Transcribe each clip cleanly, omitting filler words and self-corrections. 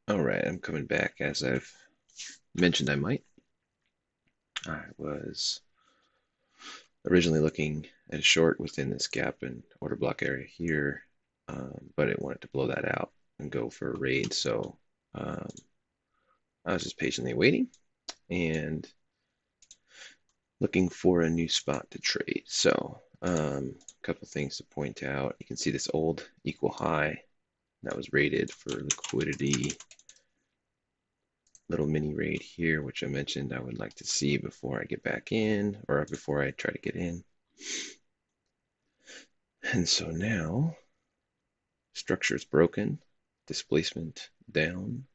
All right, I'm coming back as I've mentioned I might. I was originally looking at a short within this gap and order block area here, but it wanted to blow that out and go for a raid. So um, I was just patiently waiting and looking for a new spot to trade. So a couple things to point out. You can see this old equal high that was rated for liquidity. Little mini raid here, which I mentioned I would like to see before I get back in or before I try to get in. And so now structure is broken, displacement down,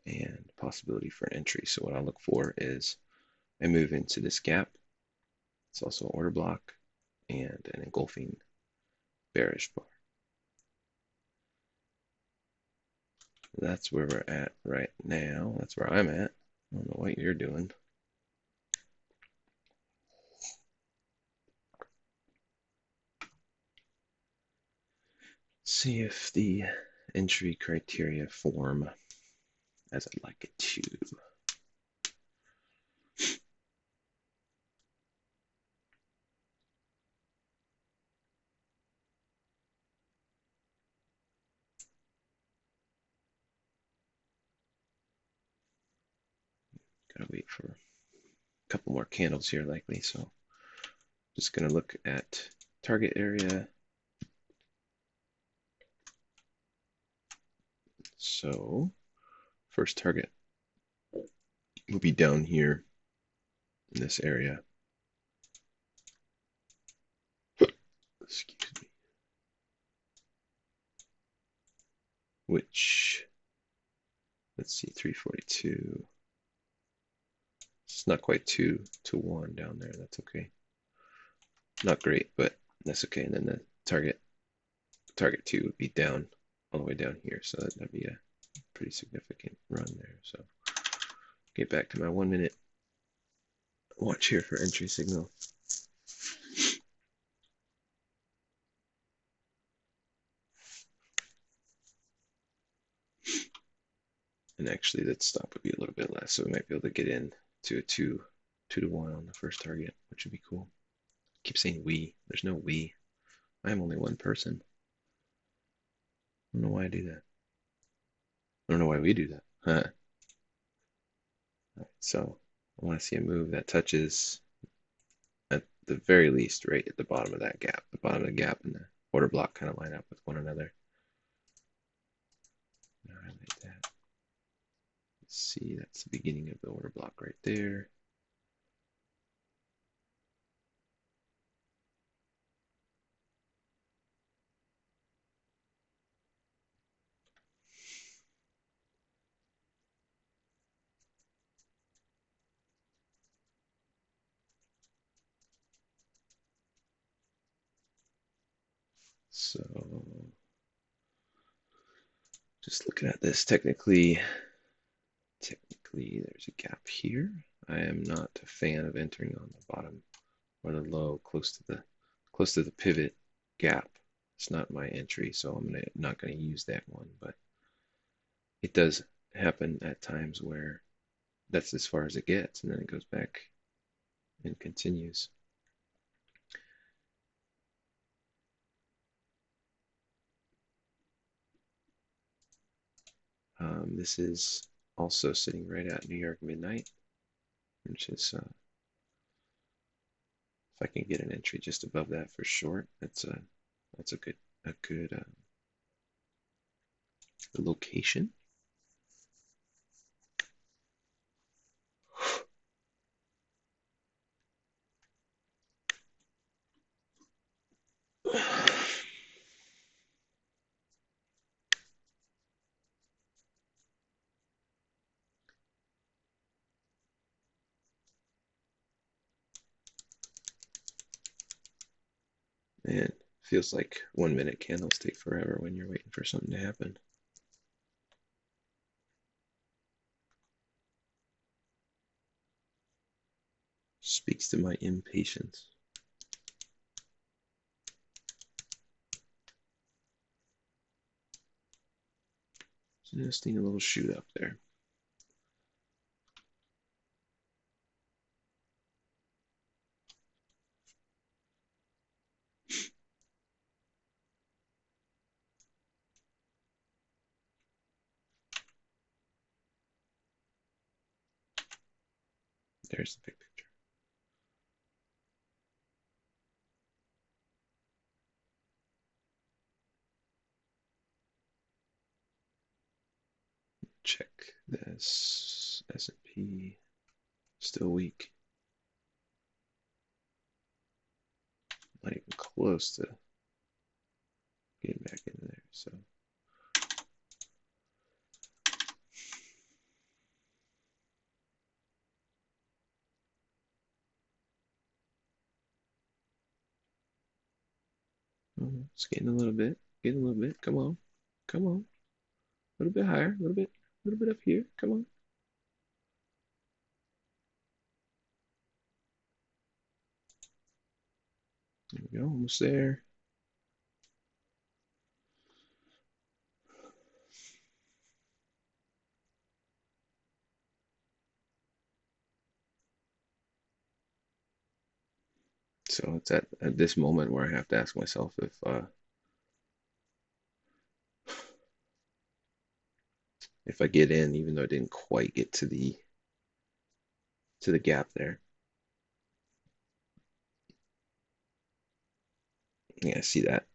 and possibility for an entry. So what I'll look for is I move into this gap. It's also an order block and an engulfing bearish bar. That's where we're at right now. That's where I'm at. I don't know what you're doing. See if the entry criteria form as I'd like it to. Gotta wait for a couple more candles here likely, so just gonna look at target area. So first target will be down here in this area. Excuse me. Which, let's see, 342. It's not quite 2 to 1 down there. That's okay. Not great, but that's okay. And then the target 2 would be down all the way down here. So that'd be a pretty significant run there. So get back to my 1 minute watch here for entry signal. And actually that stop would be a little bit less. So we might be able to get in to a 2 to 1 on the first target, which would be cool. I keep saying we. There's no we. I am only one person. I don't know why I do that. I don't know why we do that. Huh. Right, so I want to see a move that touches at the very least right at the bottom of that gap. The bottom of the gap and the order block kind of line up with one another. Highlight that. Let's see, that's the beginning of the order block right there. So just looking at this technically there's a gap here. I am not a fan of entering on the bottom or the low close to the pivot gap. It's not my entry, so I'm not gonna use that one, but it does happen at times where that's as far as it gets, and then it goes back and continues. This is also sitting right at New York midnight, which is if I can get an entry just above that for short, that's a good location. Man, feels like 1 minute candles take forever when you're waiting for something to happen. Speaks to my impatience. Just need a little shoot up there. There's the big picture. Check this. S&P still weak. Not even close to getting back into there. So it's getting a little bit. Getting a little bit. Come on. Come on. A little bit higher. A little bit up here. Come on. There we go. Almost there. So it's at this moment where I have to ask myself if I get in, even though I didn't quite get to the gap there. Yeah, I see that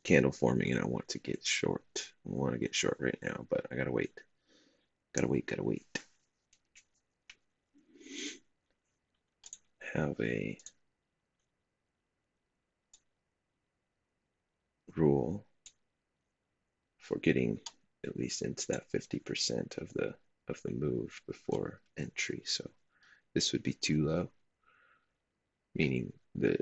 candle forming and I want to get short. I want to get short right now, but I gotta wait. Gotta wait, gotta wait. Have a rule for getting at least into that 50% of the move before entry. So this would be too low, meaning the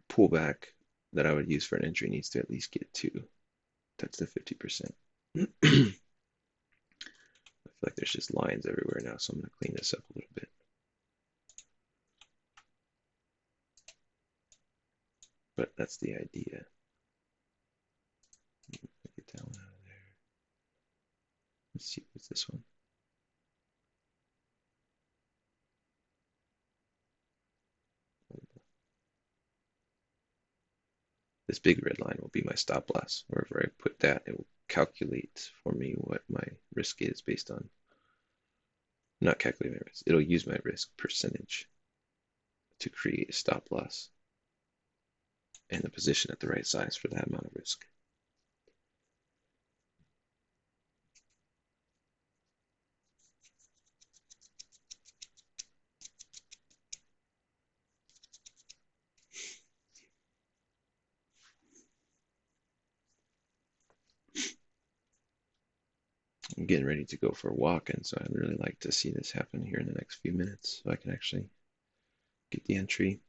pullback that I would use for an entry needs to at least get to touch the 50%. I feel like there's just lines everywhere now, so I'm going to clean this up a little bit. But that's the idea. Get that one out of there. Let's see, what's this one? This big red line will be my stop loss. Wherever I put that, it will calculate for me what my risk is based on, not calculate my risk, it'll use my risk percentage to create a stop loss and the position at the right size for that amount of risk. I'm getting ready to go for a walk, and so I'd really like to see this happen here in the next few minutes so I can actually get the entry.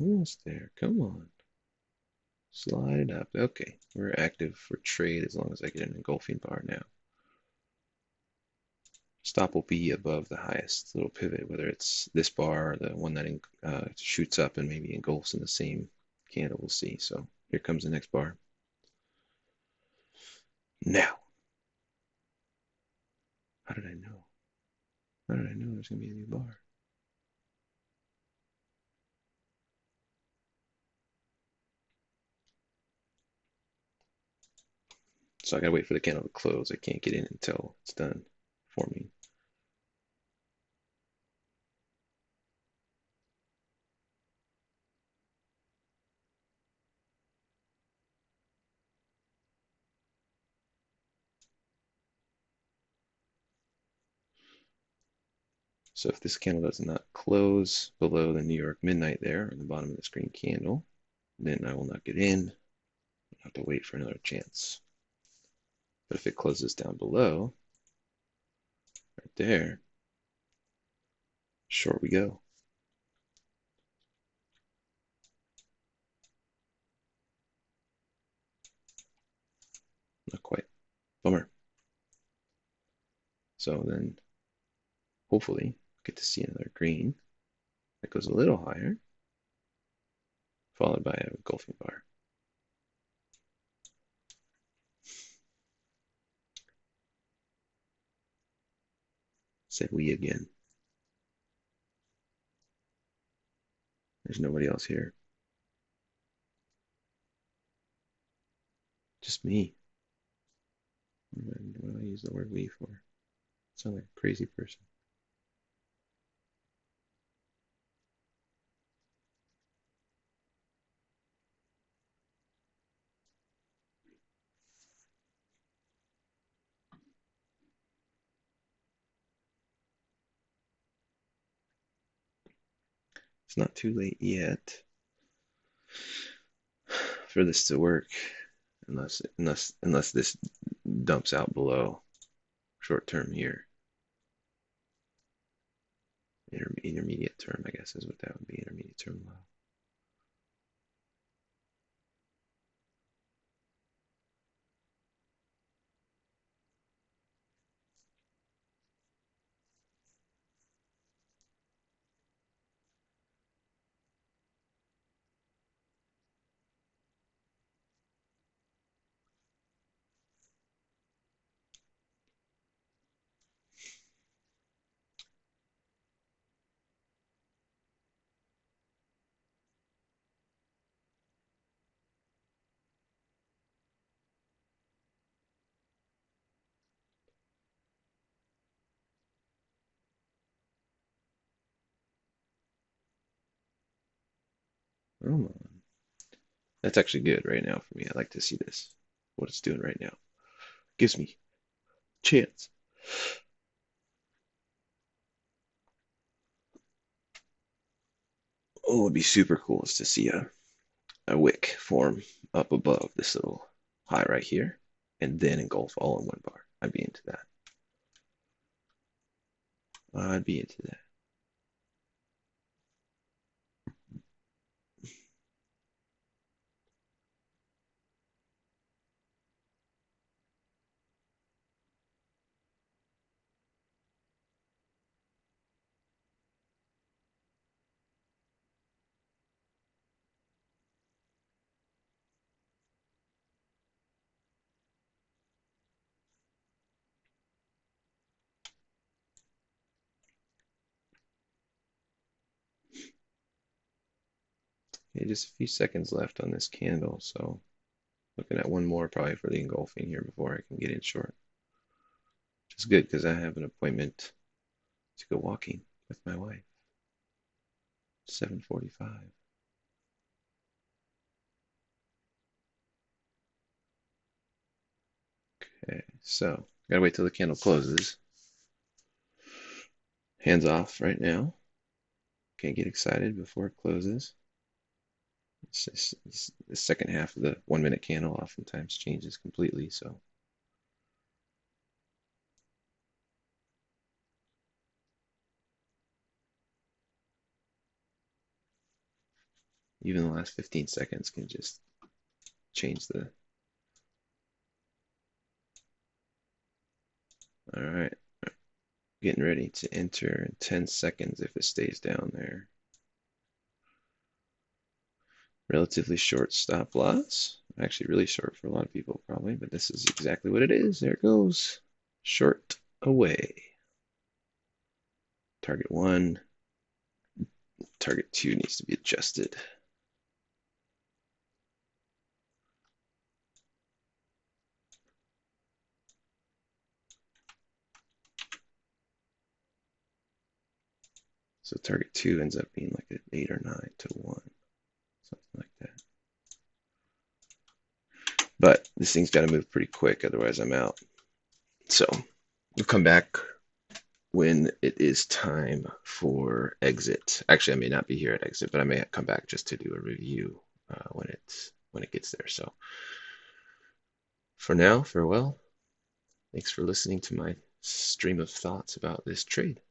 Almost there. Come on. Slide it up. Okay, we're active for trade as long as I get an engulfing bar now. Stop will be above the highest little pivot, whether it's this bar or the one that shoots up and maybe engulfs in the same candle. We'll see. So here comes the next bar. Now, how did I know? How did I know there's going to be a new bar? So I gotta wait for the candle to close. I can't get in until it's done forming. So if this candle does not close below the New York midnight there on the bottom of this green candle, then I will not get in. I'll have to wait for another chance. But if it closes down below, right there, short we go. Not quite. Bummer. So then hopefully get to see another green that goes a little higher, followed by a engulfing bar. Said we again. There's nobody else here. Just me. What do I use the word we for? I sound like a crazy person. It's not too late yet for this to work, unless this dumps out below short term here. Intermediate term, I guess, is what that would be. Intermediate term low. Come on. That's actually good right now for me. I like to see this, what it's doing right now. Gives me chance. Oh, it'd be super cool is to see a wick form up above this little high right here and then engulf all in one bar. I'd be into that. I'd be into that. Okay, just a few seconds left on this candle, so looking at one more probably for the engulfing here before I can get in short. Which is good because I have an appointment to go walking with my wife. 7:45. Okay, so gotta wait till the candle closes. Hands off right now. Can't get excited before it closes. The second half of the 1 minute candle oftentimes changes completely, so even the last 15 seconds can just change the. All right, getting ready to enter in 10 seconds if it stays down there. Relatively short stop loss. Actually, really short for a lot of people, probably, but this is exactly what it is. There it goes. Short away. Target 1. Target 2 needs to be adjusted. So target 2 ends up being like an 8 or 9 to 1, something like that. But this thing's got to move pretty quick, otherwise I'm out. So we'll come back when it is time for exit. Actually, I may not be here at exit, but I may come back just to do a review when it gets there. So for now, farewell. Thanks for listening to my stream of thoughts about this trade.